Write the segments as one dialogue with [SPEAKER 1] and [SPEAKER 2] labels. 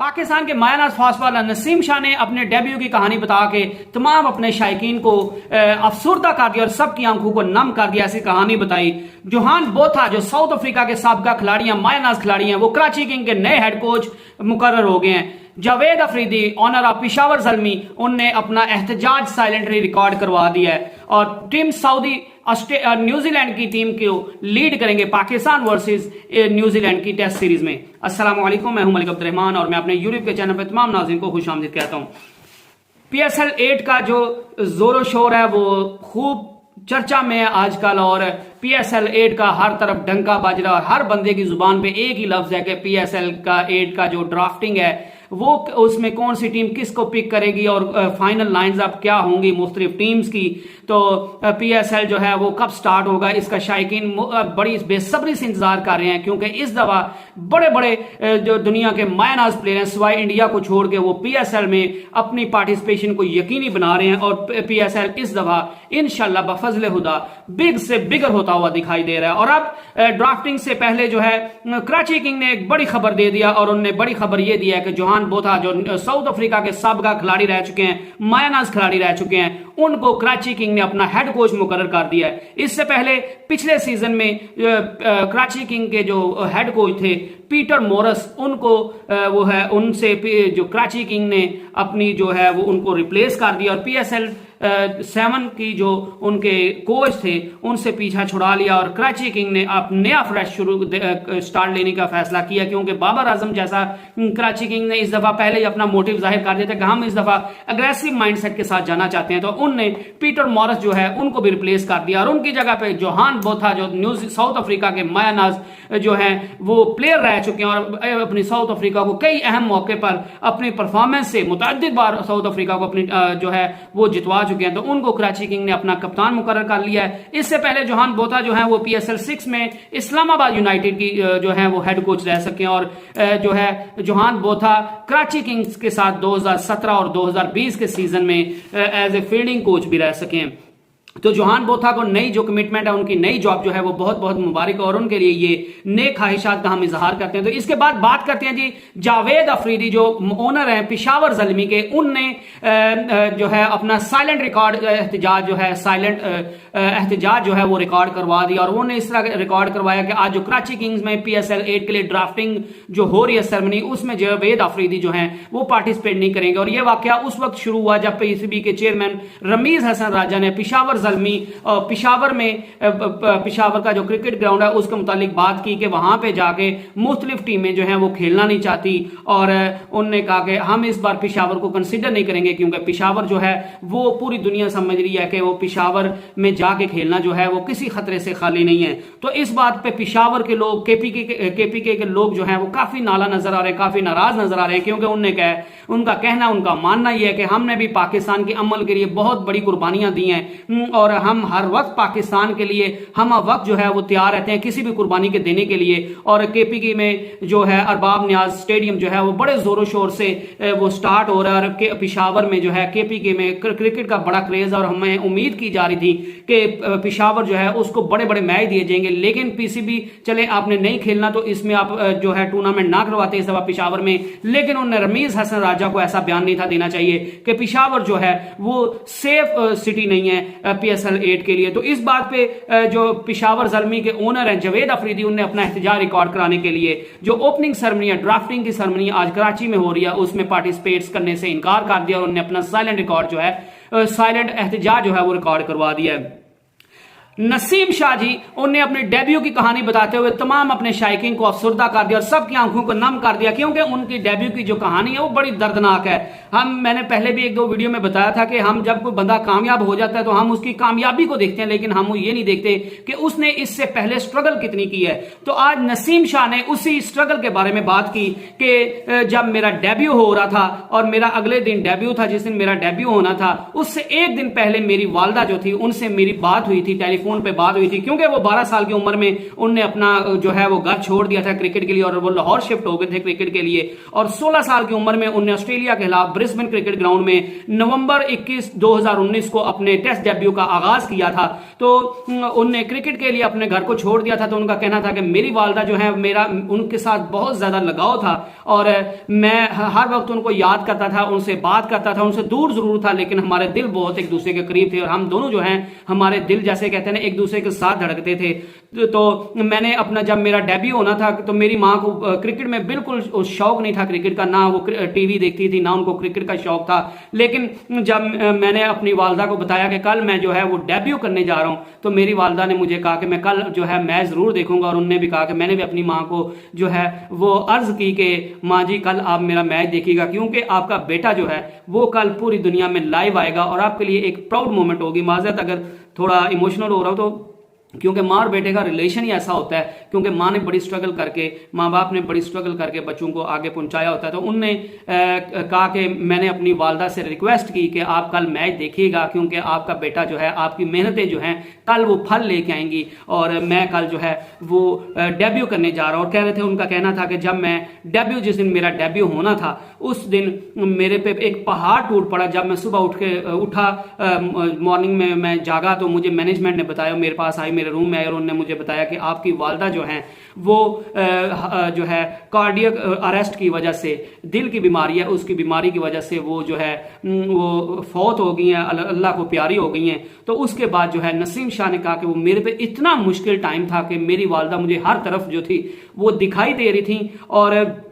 [SPEAKER 1] पाकिस्तान के मायानाज fast bowler Naseem Shah ने अपने डेब्यू की कहानी बता के तमाम अपने शायकीन को अफसुर्दा कर दिया और सबकी आंखों को नम कर दिया। ऐसी कहानी बताई। जोहान बोथा जो साउथ अफ्रीका के साबका खिलाड़ी हैं, मायानाज खिलाड़ी हैं, वो कराची किंग के नए हेड कोच मुकर्रर हो गए हैं। जावेद अफरीदी ऑनर ऑफ पिशावर ज़ल्मी, उनने अपना एहतजाज साइलेंटली रिकॉर्ड करवा दिया है और टीम सऊदी न्यूजीलैंड की टीम को लीड करेंगे पाकिस्तान वर्सेस न्यूजीलैंड की टेस्ट सीरीज में। अस्सलाम वालेकुम, मैं हूं मलिक अब्दुर्रहमान और मैं अपने यूट्यूब के चैनल पर तमाम नाज़रीन को खुशामदीद कहता हूं। PSL 8 का जो जोरो शोर है वो खूब चर्चा में है आजकल और PSL 8 का हर तरफ डंका बज रहा है। हर बंदे की जुबान पे एक ही लफ्ज है कि PSL का 8 का जो ड्राफ्टिंग है वो उसमें कौन सी टीम किसको पिक करेगी और फाइनल लाइंस अप क्या होंगी मुख्तलिफ टीम्स की। तो PSL जो है वो कब स्टार्ट होगा इसका शायकीन बड़ी बेसब्री से इंतजार कर रहे हैं, क्योंकि इस दफा बड़े बड़े जो दुनिया के मायानाज प्लेयर हैं सिवाय इंडिया को छोड़ के वो PSL में अपनी पार्टिसिपेशन को यकीनी बना रहे हैं और PSL इस दफा इंशाल्लाह बफजल खुदा बिग से बिगर होता हुआ दिखाई दे रहा है। और अब ड्राफ्टिंग से पहले जो है कराची किंग ने एक बड़ी खबर दे दिया और उन्होंने बड़ी खबर यह दिया है कि जोहान बोथा जो साउथ अफ्रीका के साबका खिलाड़ी रह चुके हैं, मायानाज खिलाड़ी रह चुके हैं, उनको कराची किंग ने अपना हेड कोच मुकर्रर कर दिया है। इससे पहले पिछले सीजन में कराची किंग के जो हेड कोच थे पीटर मोरस, उनको वो है उनसे जो कराची किंग ने अपनी जो है वो उनको रिप्लेस कर दिया और PSL 7 की जो उनके कोच थे उनसे पीछा छुड़ा लिया और कराची किंग ने अब नया फ्रेश स्टार्ट लेने का फैसला किया, क्योंकि बाबर आजम जैसा कराची किंग ने इस दफा पहले ही अपना मोटिव जाहिर कर दिया था कि हम इस दफा अग्रेसिव माइंडसेट के साथ जाना चाहते हैं। तो उनने पीटर मॉरिस जो है उनको भी रिप्लेस कर दिया और उनकी जगह पे जोहान बोथा जो साउथ अफ्रीका के मायानाज जो है वो प्लेयर रह चुके हैं और अपनी साउथ अफ्रीका को कई अहम मौके पर अपनी परफॉर्मेंस से मुतअद्दिद बार साउथ अफ्रीका को अपनी जो है वो जितवा चुके हैं। तो उनको कराची किंग ने अपना कप्तान मुकर्रर कर लिया है। इससे पहले जोहान बोथा जो है वो PSL 6 में इस्लामाबाद यूनाइटेड की जो है वो हेड कोच रह सके और जो है जोहान बोथा कराची किंग्स के साथ 2017 और 2020 के सीजन में एज ए फील्डिंग कोच भी रह सके। तो जोहान बोथा को नई जो कमिटमेंट है, उनकी नई जॉब जो है वो बहुत बहुत मुबारक और उनके लिए ये नेक ख्वाहिशात का हम इजहार करते हैं। तो इसके बाद बात करते हैं जी जावेद अफरीदी जो ओनर हैं पिशावर ज़ल्मी के, उनने जो है अपना साइलेंट रिकॉर्ड एहतजाज जो है साइलेंट एहतजाज जो है वो रिकॉर्ड करवा दिया और उन्होंने इस तरह रिकॉर्ड करवाया कि आज जो कराची किंग्स में PSL 8 के लिए ड्राफ्टिंग जो हो रही है सेरेमनी, उसमें जावेद अफरीदी जो है वो पार्टिसिपेट नहीं करेंगे। और ये वाकया उस वक्त शुरू हुआ जब PCB के चेयरमैन रमीज हसन राजा ने पिशावर ज़ल्मी पिशावर में पिशावर का जो क्रिकेट ग्राउंड है उसके मुतालिक बात की कि वहां पे जाके मुख्तलिफ टीमें जो हैं वो खेलना नहीं चाहती और उन्होंने कहा कि हम इस बार पिशावर को कंसिडर नहीं करेंगे, क्योंकि पिशावर जो है वो पूरी दुनिया समझ रही है कि वो पिशावर में जाके खेलना जो है वो किसी खतरे से खाली नहीं है। तो इस बात पे पिशावर के लोग KPK के लोग जो हैं वो काफी नाला नजर आ रहे हैं, काफी नाराज नजर आ रहे हैं, क्योंकि उनका कहना उनका मानना यह है कि हमने भी पाकिस्तान के अमल के लिए बहुत बड़ी कुर्बानियां दी हैं और हम हर वक्त पाकिस्तान के लिए हम वक्त जो है वो तैयार रहते हैं किसी भी कुर्बानी के देने के लिए। और KPK में जो है अरबाब नियाज स्टेडियम जो है वो बड़े जोरों शोर से वो स्टार्ट हो रहा है और पिशावर में जो है KPK में क्रिकेट का बड़ा क्रेज और हमें उम्मीद की जा रही थी कि पिशावर जो है उसको बड़े बड़े मैच दिए जाएंगे, लेकिन PCB चले आपने नहीं खेलना तो इसमें आप जो है टूर्नामेंट ना करवाते इस दफा पिशावर में। लेकिन उन्होंने रमीज हसन राजा को ऐसा बयान नहीं था देना चाहिए कि पिशावर जो है वो सेफ सिटी नहीं है PSL 8 के लिए। तो इस बात पे जो पिशावर ज़ल्मी के ओनर हैं जावेद अफरीदी, उन्होंने अपना एहतजाज रिकॉर्ड कराने के लिए जो ओपनिंग सेरेमनी है, ड्राफ्टिंग की सेरेमनी आज कराची में हो रही है, उसमें पार्टिसिपेट करने से इनकार कर दिया और उन्होंने अपना साइलेंट रिकॉर्ड जो है साइलेंट एहतजाज जो है वो रिकॉर्ड करवा दिया है। नसीम शाह जी उन्हें अपने डेब्यू की कहानी बताते हुए तमाम अपने शायकीन को अफसुर्दा कर दिया और सबकी आंखों को नम कर दिया, क्योंकि उनकी डेब्यू की जो कहानी है वो बड़ी दर्दनाक है। मैंने पहले भी एक दो वीडियो में बताया था कि हम जब कोई बंदा कामयाब हो जाता है तो हम उसकी कामयाबी को देखते हैं, लेकिन हम ये नहीं देखते कि उसने इससे पहले स्ट्रगल कितनी की है। तो आज नसीम शाह ने उसी स्ट्रगल के बारे में बात की कि जब मेरा डेब्यू हो रहा था और मेरा अगले दिन डेब्यू था, जिस दिन मेरा डेब्यू होना था उससे एक दिन पहले मेरी वालदा जो थी उनसे मेरी बात हुई थी टेलीफोन फोन पे बात हुई थी, क्योंकि वो 12 साल की उम्र में उनने अपना जो है वो घर छोड़ दिया था क्रिकेट के लिए और वो लाहौर शिफ्ट हो गए थे क्रिकेट के लिए। और 16 साल की उम्र में उनने ऑस्ट्रेलिया के खिलाफ ब्रिस्बेन क्रिकेट ग्राउंड में नवंबर 21 2019 को अपने टेस्ट डेब्यू का आगाज किया था। तो उनने क्रिकेट के लिए अपने घर को छोड़ दिया था। तो उनका कहना था कि मेरी वालदा जो है, मेरा उनके साथ बहुत ज्यादा लगाव था और मैं हर वक्त उनको याद करता था, उनसे बात करता था, उनसे दूर जरूर था लेकिन हमारे दिल बहुत एक दूसरे के करीब थे और हम दोनों जो हैं हमारे दिल जैसे कहते हैं ना एक दूसरे के साथ धड़कते थे। तो मैंने अपना जब मेरा डेब्यू होना था तो मेरी माँ को क्रिकेट में बिल्कुल शौक नहीं था क्रिकेट का, ना वो टीवी देखती थी ना उनको क्रिकेट का शौक था। लेकिन जब मैंने अपनी वालदा को बताया कि कल मैं जो है वो डेब्यू करने जा रहा हूं तो मेरी वालदा ने मुझे कहा कि मैं कल जो है मैच जरूर देखूंगा। और उन्होंने भी कहा कि मैंने भी अपनी माँ को जो है वो अर्ज की कि माँ जी कल आप मेरा मैच देखिएगा, क्योंकि आपका बेटा जो है वो कल पूरी दुनिया में लाइव आएगा और आपके लिए एक प्राउड मोमेंट होगी। माजरत अगर थोड़ा इमोशनल हो रहा हूं तो, क्योंकि माँ और बेटे का रिलेशन ही ऐसा होता है, क्योंकि माँ ने बड़ी स्ट्रगल करके, माँ बाप ने बड़ी स्ट्रगल करके बच्चों को आगे पहुंचाया होता है। तो उनने कहा कि मैंने अपनी वालदा से रिक्वेस्ट की कि आप कल मैच देखिएगा, क्योंकि आपका बेटा जो है, आपकी मेहनतें जो हैं कल वो फल लेके आएंगी और मैं कल जो है वो डेब्यू करने जा रहा हूँ। और कह रहे थे, उनका कहना था कि जब मैं डेब्यू, जिस दिन मेरा डेब्यू होना था उस दिन मेरे पे एक पहाड़ टूट पड़ा। जब मैं सुबह उठा मॉर्निंग में मैं जागा तो मुझे मैनेजमेंट ने बताया, मेरे पास आई, मेरे रूम में आए और उन्होंने मुझे बताया कि आपकी वालदा जो हैं वो जो है कार्डियक अरेस्ट की वजह से, दिल की बीमारी है, उसकी बीमारी की वजह से वो जो है वो फौत हो गई हैं, अल्लाह को प्यारी हो गई हैं। तो उसके बाद जो है नसीम शाह ने कहा कि वो मेरे पे इतना मुश्किल टाइम था कि मेरी वालदा मुझे हर तरफ जो थी वो दिखाई दे रही थी और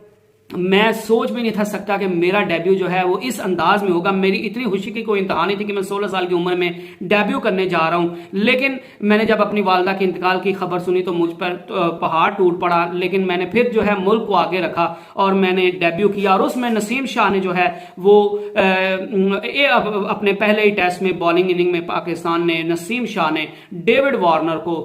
[SPEAKER 1] मैं सोच भी नहीं था सकता कि मेरा डेब्यू जो है वो इस अंदाज में होगा। मेरी इतनी खुशी की कोई इंतहा नहीं थी कि मैं 16 साल की उम्र में डेब्यू करने जा रहा हूं। लेकिन मैंने जब अपनी वालदा के इंतकाल की खबर सुनी तो मुझ पर पहाड़ टूट पड़ा। लेकिन मैंने फिर जो है मुल्क को आगे रखा और मैंने डेब्यू किया और उसमें नसीम शाह ने जो है वो अपने पहले ही टेस्ट में बॉलिंग इनिंग में पाकिस्तान ने, नसीम शाह ने डेविड वार्नर को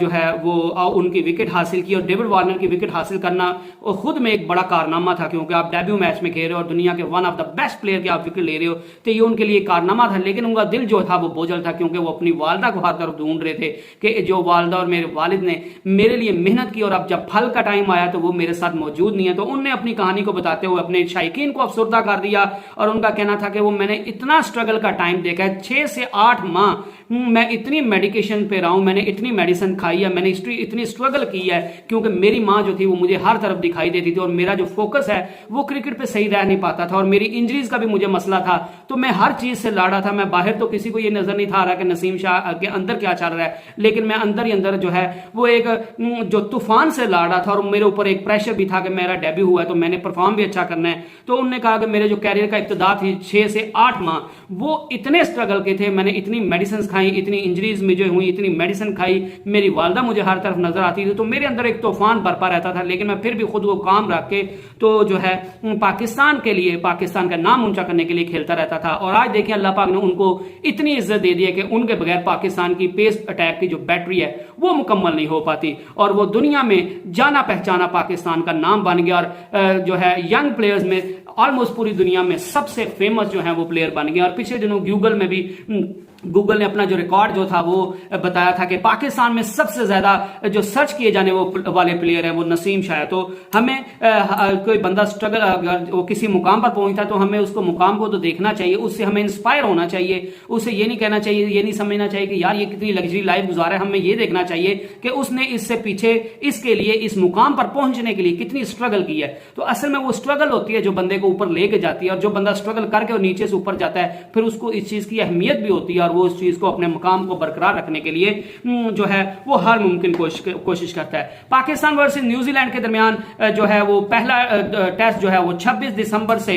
[SPEAKER 1] जो है वो उनकी विकेट हासिल की। और डेविड वार्नर की विकेट हासिल करना खुद में एक बड़ा कारनामा था, क्योंकि आप डेब्यू मैच में खेल रहे हो और दुनिया के one of the best player के आप विकेट ले रहे हो, तो ये उनके लिए कारनामा था। लेकिन उनका दिल जो था वो बोझल था, क्योंकि वो अपनी वालदा को हर तरफ ढूंढ रहे थे कि जो वालदा और मेरे वालिद ने मेरे लिए मेहनत की और अब जब फल का टाइम आया तो वो मेरे साथ मौजूद नहीं है। तो उनने अपनी कहानी को बताते हुए अपने शायकीन को अफसरदा कर दिया और उनका कहना था कि वो मैंने इतना स्ट्रगल का टाइम देखा है, 6 से 8 माह मैं इतनी मेडिकेशन पे रहा हूं, मैंने इतनी मेडिसिन खाई है, मैंने इतनी स्ट्रगल की है, क्योंकि मेरी माँ जो थी वो मुझे हर तरफ दिखाई देती थी और मेरा जो फोकस है वो क्रिकेट पे सही रह नहीं पाता था और मेरी इंजरीज का भी मुझे मसला था। तो मैं हर चीज से लड़ा था। मैं बाहर तो किसी को ये नजर नहीं था आ रहा कि नसीम शाह के अंदर क्या चल रहा है, लेकिन मैं अंदर ही अंदर जो है वो एक जो तूफान से लड़ा था और मेरे ऊपर एक प्रेशर भी था कि मेरा डेब्यू हुआ है तो मैंने परफॉर्म भी अच्छा करना है। तो उन्होंने कहा कि मेरे जो कैरियर का इब्तिदा थी 6 से 8 माह वो इतने स्ट्रगल के थे, मैंने इतनी मेडिसिन खाई, इतनी इंजरीज में जो हुई, इतनी मेडिसिन खाई, मेरी वालदा मुझे हर तरफ नजर आती थी, तो मेरे अंदर एक तूफान बरपा रहता था। लेकिन मैं फिर भी खुद को काम रख के तो जो है पाकिस्तान के लिए, पाकिस्तान का नाम ऊंचा करने के लिए खेलता रहता था। और आज देखिए अल्लाह पाक ने उनको इतनी इज्जत दे दी है कि उनके बगैर पाकिस्तान की पेस अटैक की जो बैटरी है वो मुकम्मल नहीं हो पाती और वो दुनिया में जाना पहचाना पाकिस्तान का नाम बन गया और जो है यंग प्लेयर्स में ऑलमोस्ट पूरी दुनिया में सबसे फेमस जो है वो प्लेयर बन गया। और पिछले दिनों गूगल में भी गूगल ने अपना जो रिकॉर्ड जो था वो बताया था कि पाकिस्तान में सबसे ज्यादा जो सर्च किए जाने वाले प्लेयर है वो नसीम शाह है। तो हमें कोई बंदा स्ट्रगल अगर वो किसी मुकाम पर पहुंचता तो हमें उसको मुकाम को तो देखना चाहिए, उससे हमें इंस्पायर होना चाहिए, उसे ये नहीं कहना चाहिए, ये नहीं समझना चाहिए कि यार ये कितनी लग्जरी लाइफ गुजारा है। हमें ये देखना चाहिए कि उसने इससे पीछे इसके लिए, इस मुकाम पर पहुंचने के लिए कितनी स्ट्रगल की है। तो असल में वो स्ट्रगल होती है जो बंदे को ऊपर लेके जाती है और जो बंदा स्ट्रगल करके और नीचे से ऊपर जाता है फिर उसको इस चीज की अहमियत भी होती है और वो उस चीज को अपने मुकाम को बरकरार रखने के लिए जो है वो हर मुमकिन कोशिश करता है। पाकिस्तान वर्सेस न्यूजीलैंड के दरमियान जो है वो पहला टेस्ट जो है वो 26 दिसंबर से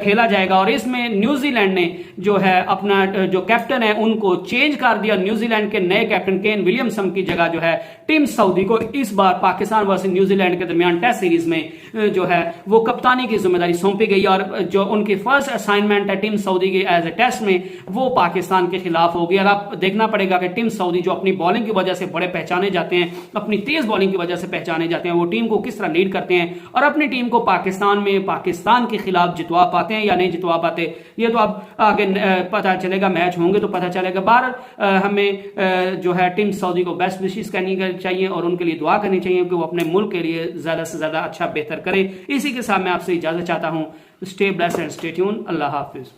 [SPEAKER 1] खेला जाएगा और इसमें न्यूजीलैंड ने जो है अपना जो कैप्टन है उनको चेंज कर दिया। न्यूजीलैंड के नए कैप्टन केन विलियमसन की जगह जो है टिम साउदी को इस बार पाकिस्तान वर्सेस न्यूजीलैंड के दरमियान टेस्ट सीरीज में जो है वो कप्तानी की जिम्मेदारी सौंपी गई और जो उनकी फर्स्ट असाइनमेंट है टिम साउदी की एज ए टेस्ट में वो पाकिस्तान के खिलाफ होगी। और आप देखना पड़ेगा कि टीम सऊदी जो अपनी बॉलिंग की वजह से बड़े पहचाने जाते हैं, अपनी तेज बॉलिंग की वजह से पहचाने जाते हैं, वो टीम को किस तरह लीड करते हैं और अपनी टीम को पाकिस्तान में पाकिस्तान के खिलाफ जितवा पाते हैं या नहीं जितवा पाते, ये तो अब आगे पता चलेगा, मैच होंगे तो पता चलेगा। बाहर हमें जो है टीम सऊदी को बेस्ट विशेस करनी चाहिए और उनके लिए दुआ करनी चाहिए कि वो अपने मुल्क के लिए ज्यादा से ज्यादा अच्छा बेहतर करें। इसी के साथ मैं आपसे इजाजत चाहता हूं। Stay blessed and stay tune. Allah Hafiz.